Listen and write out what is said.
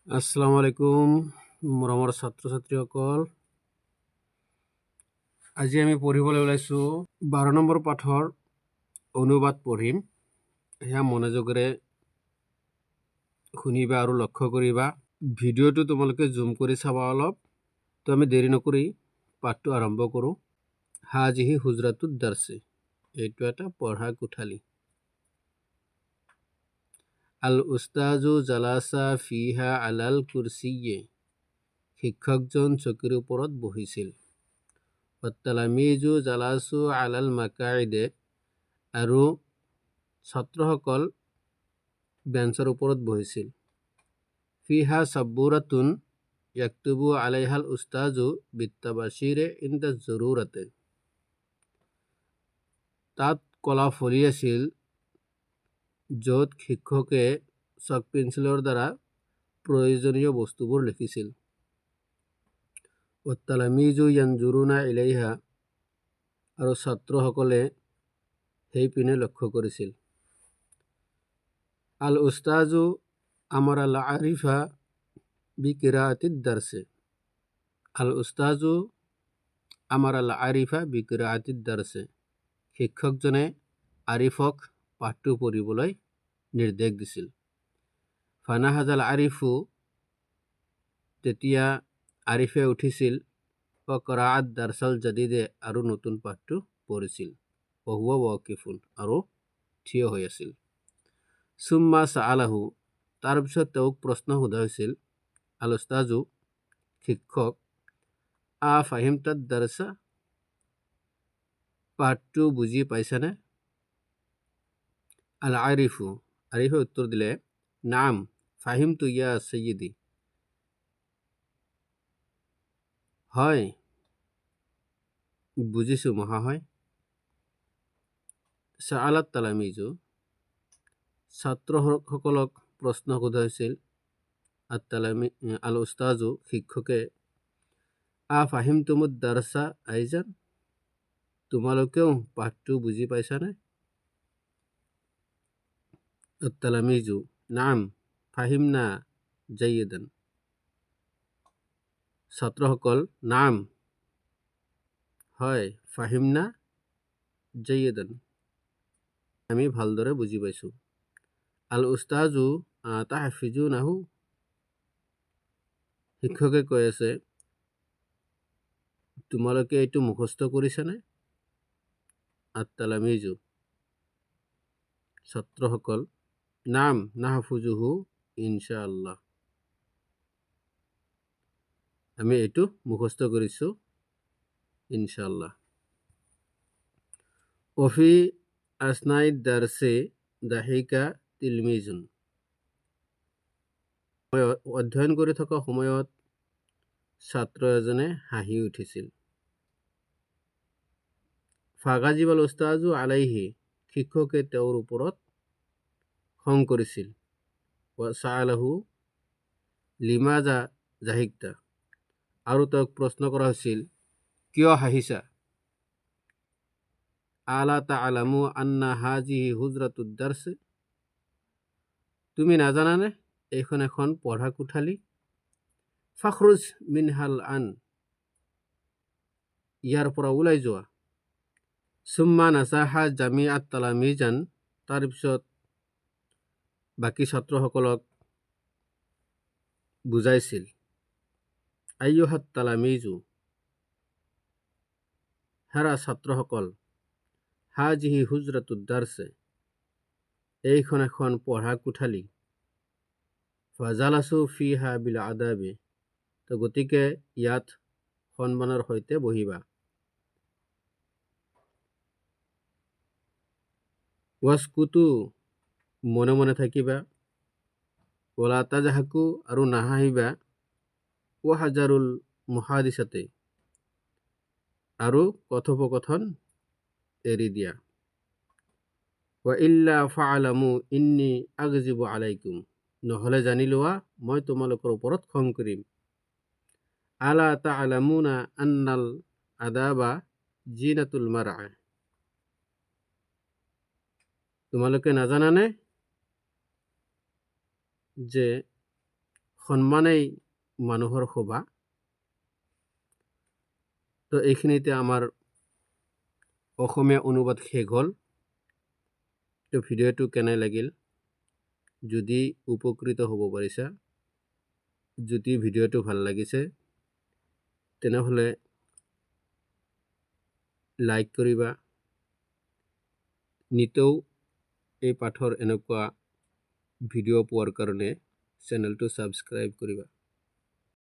আসসালামু আলাইকুম মৰমৰ ছাত্ৰ ছাত্ৰীসকল। আজি আমি পঢ়িবলৈ ওলাইছোঁ 12 নম্বৰ পাঠৰ অনুবাদ পঢ়িম। সেয়া মনোযোগেৰে শুনিবা আৰু লক্ষ্য কৰিবা। ভিডিঅ'টো তোমালোকে জুম কৰি চাবা অলপ। তো আমি দেৰি নকৰি পাঠটো আৰম্ভ কৰোঁ। হাজিহি হুজৰাতুদ দাৰ্ছে, এইটো এটা পঢ়া কোঠালি। আল উস্তাজু জালাছা ফিহা আলাল কুৰছিয়ে, শিক্ষকজন চকীৰ ওপৰত বহিছিল। তালামিজু জালাছু আলাল মাকাইদে, আৰু ছাত্ৰসকল বেঞ্চৰ ওপৰত বহিছিল। ফিহা সাব্বুৰাতুন ইয়াকতুবু আলাইহাল উস্তাজু বিত্তাবাছিৰে ইনদা জৰুৰাতে, তাত কলা ফলি আছিল য'ত শিক্ষকে চক পেঞ্চিলৰ দ্বাৰা প্ৰয়োজনীয় বস্তুবোৰ লিখিছিল। তালামিজু ইয়ানজুৰুনা ইলাইহা, আৰু ছাত্ৰসকলে সেই পিনে লক্ষ্য কৰিছিল। আল উস্তাজু আমাৰ আল আৰিফা বিকিৰাআতিদ দাৰ্ছে, আল উস্তাজু আমাৰ আল আৰিফা বিকিৰাআতিদ দাৰ্ছে, শিক্ষকজনে আৰিফক পাঠটো পঢ়িবলৈ নিৰ্দেশ দিছিল। ফানাহাজাল আৰিফু, তেতিয়া আৰিফে উঠিছিল। ফকৰাআত দাৰ্চাল জাদিদে, আৰু নতুন পাঠটো পঢ়িছিল। হুৱা ৱাকিফুন, আৰু থিয় হৈ আছিল। সুম্মা সাআলাহু, তাৰপিছত তেওঁক প্ৰশ্ন সোধা হৈছিল। আল উস্তাজু, শিক্ষক, ফাহিমতাদ দাৰ্চা, পাঠটো বুজি পাইছানে? আল আৰিফু, আৰিফে উত্তৰ দিলে, নাম ফাহিমতু ইয়া সাইয়্যিদি, হয় বুজিছো মহাশয়। সাআলাত তালামিজু, ছাত্ৰসকলক প্ৰশ্ন সোধা হৈছিল। আল উস্তাজু, শিক্ষকে, ফাহিমতুমুদ দাৰ্চা আইজান, তোমালোকেও পাঠটো বুজি পাইছানে? তালামিজু, নাম ফাহিমনা জাইয়্যিদান, ছাত্ৰসকল, নাম হয় ফাহিমনা জাইয়্যিদান, আমি ভালদৰে বুজি পাইছোঁ। আল উস্তাজু তাহফিজুনাহু, শিক্ষকে কৈ আছে, তোমালোকে এইটো মুখস্থ কৰিছানে? তালামিজু, ছাত্ৰসকল, নাম নাহফুজুহু ইনশাআল্লাহ, আমি এইটো মুখস্থ কৰিছোঁ ইনশাআল্লাহ। অফি আসনাইদ দাৰ্চে দাহিকা তিলমিজুন, অধ্যয়ন কৰি থকা সময়ত ছাত্ৰ এজনে হাঁহি উঠিছিল। ফাগাজিবাল উস্তাজু আলাইহি, শিক্ষকে তেওঁৰ ওপৰত খং কৰিছিল। সাআলাহু লিমাজা জাহিকতা, আৰু তেওঁক প্ৰশ্ন কৰা হৈছিল, কিয় হাঁহিছা? আলা তা'লামু আন্না হাজিহি হুজৰাতুদ দাৰ্ছে, তুমি নাজানানে এইখন এখন পঢ়া কোঠালি? ফাখৰুজ মিনহাল আন, ইয়াৰ পৰা ওলাই যোৱা। সুম্মা নাসাহা জামিআত তালামিজান, তাৰপিছত বাকী ছাত্ৰসকলক বুজাইছিল। আইয়ুহাত তালামিজু, হেৰা ছাত্ৰসকল, হাজিহি হুজৰাতুদ দাৰ্ছে, এইখন এখন পঢ়া কোঠালি। ফাজালাছু ফিহা বিল আদাবে, তো গতিকে ইয়াত সন্মানৰ সৈতে বহিবা। ৱাস্কুতু, মনে মনে থাকিবা। ৱালা তাজহাকু, আৰু নাহাঁহিবা। ৱাহাজাৰুল মুহাদিছাতে, আৰু কথোপকথন এৰি দিয়া। ৱা ইল্লা ফাআলামু ইন্নী আগজিবু আলাইকুম, নহ'লে জানি লোৱা মই তোমালোকৰ ওপৰত খং কৰিম। আলা তা'লামুনা আন্নাল আদাবা জিনাতুল মাৰআ, তোমালোকে নাজানানে যে সন্মানেই মানুহৰ শোভা। তো এইখিনিতে আমাৰ অসমীয়া অনুবাদ শেষ হ'ল। তো ভিডিঅ'টো কেনে লাগিল? যদি উপকৃত হ'ব পাৰিছা, যদি ভিডিঅ'টো ভাল লাগিছে তেনেহ'লে লাইক কৰিবা। নিতৌ এই পাঠৰ এনেকুৱা ভিডিঅ' পোৱাৰ কাৰণে চেনেলটো ছাবস্ক্ৰাইব কৰিবা।